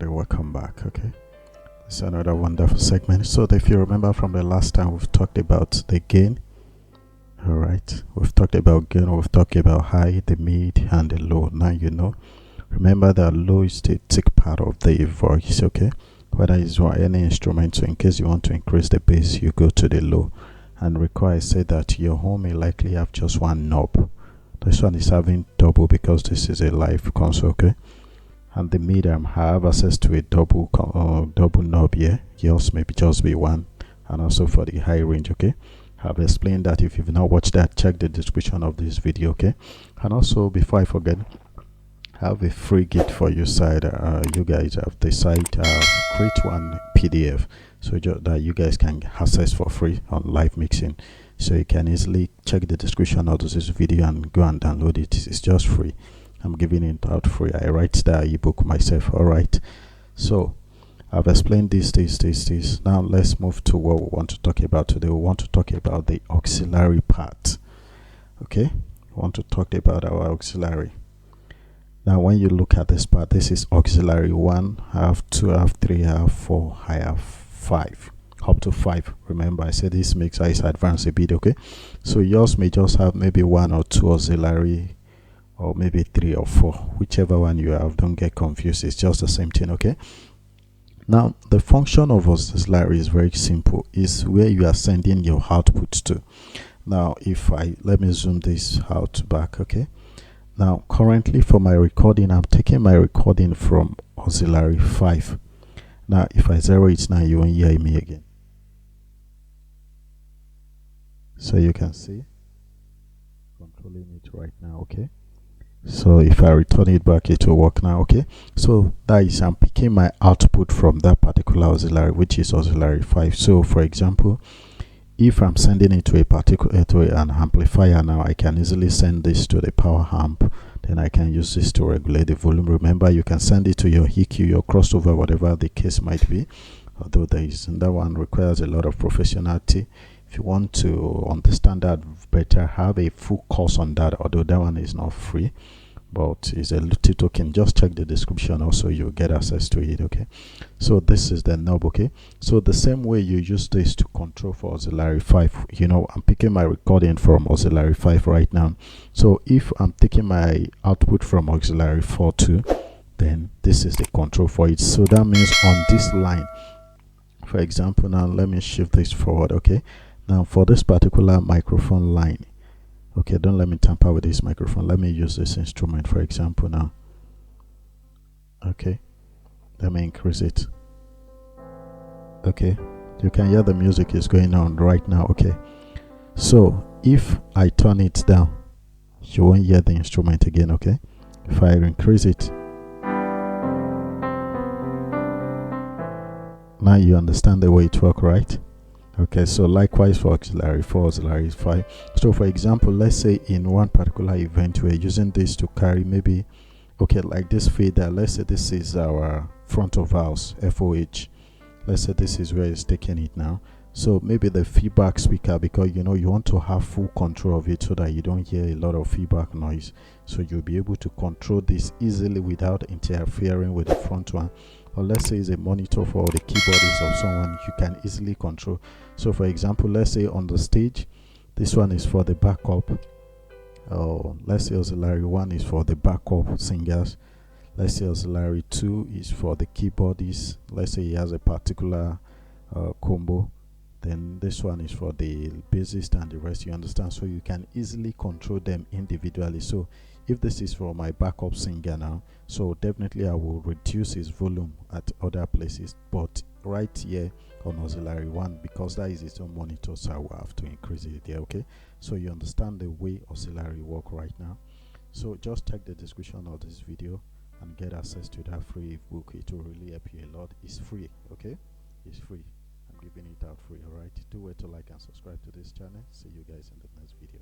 Welcome back. Okay, it's another wonderful segment. So if you remember from the last time, we've talked about the gain. All right, we've talked about gain, we've talked about high, the mid, and the low. Now you know. Remember that low is the thick part of the voice. Okay, whether it's on any instrument. So in case you want to increase the bass, you go to the low. And recall I said that your home may likely have just one knob. This one is having double because this is a live console. Okay, and the mid, I have access to a double knob here. Yours maybe just be one. And also for the high range. Okay, I've explained that. If you've not watched that, check the description of this video. Okay, and also before I forget, I have a free gift for you side. You guys have the site, create one PDF so that you guys can access for free on live mixing. So you can easily check the description of this video and go and download it. It's just free. I'm giving it out free. I write the ebook myself. All right, so I've explained this. Now let's move to what we want to talk about today. We want to talk about the auxiliary part. Okay, we want to talk about our auxiliary. Now when you look at this part, this is auxiliary 1, I have 2, I have 3, I have 4, I have 5, up to 5. Remember I said this mixer is advanced a bit. Okay, so yours may just have maybe 1 or 2 auxiliary, or maybe 3 or 4, whichever one you have. Don't get confused, it's just the same thing. Okay, now the function of auxiliary is very simple. Is where you are sending your output to. Now if let me zoom this out back. Okay, now currently for my recording, I'm taking my recording from auxiliary 5. Now if I zero it now, you won't hear me again. So you can see controlling it right now. Okay, so if I return it back, it will work now. Okay, so that is, I'm picking my output from that particular auxiliary, which is auxiliary 5. So for example, if I'm sending it to a particular an amplifier, now I can easily send this to the power amp. Then I can use this to regulate the volume. Remember, you can send it to your EQ, your crossover, whatever the case might be. Although that one requires a lot of professionality. If you want to understand that better, have a full course on that. Although that one is not free, but it's a little token. Just check the description, also you'll get access to it. Okay, so this is the knob. Okay, so the same way you use this to control for auxiliary 5, you know, I'm picking my recording from auxiliary 5 right now. So if I'm taking my output from auxiliary 4 too, then this is the control for it. So that means on this line, for example, now let me shift this forward. Okay, now for this particular microphone line, okay, don't let me tamper with this microphone. Let me use this instrument for example now. Okay, let me increase it. Okay, you can hear the music is going on right now. Okay, so if I turn it down, you won't hear the instrument again. Okay, if I increase it, now you understand the way it works, right? Okay, so likewise for auxiliary 4, auxiliary 5. So for example, let's say in one particular event we're using this to carry maybe, okay, like this fader. Let's say this is our front of house FOH. Let's say this is where it's taking it now. So maybe the feedback speaker, because you know you want to have full control of it so that you don't hear a lot of feedback noise. So you'll be able to control this easily without interfering with the front one. Or let's say it's a monitor for the keyboardist of someone, you can easily control. So for example, let's say on the stage, this one is for the backup. Let's say auxiliary 1 is for the backup singers. Let's say auxiliary 2 is for the keyboardist. Let's say he has a particular combo. Then this one is for the bassist and the rest, you understand? So you can easily control them individually. So if this is for my backup singer now, so definitely I will reduce his volume at other places, but right here on auxiliary 1, because that is its own monitor, so I will have to increase it there. Okay, so you understand the way auxiliary work right now. So just check the description of this video and get access to that free ebook. It will really help you a lot. It's free. Okay, it's free. I'm giving it out free. All right, do wait to like and subscribe to this channel. See you guys in the next video.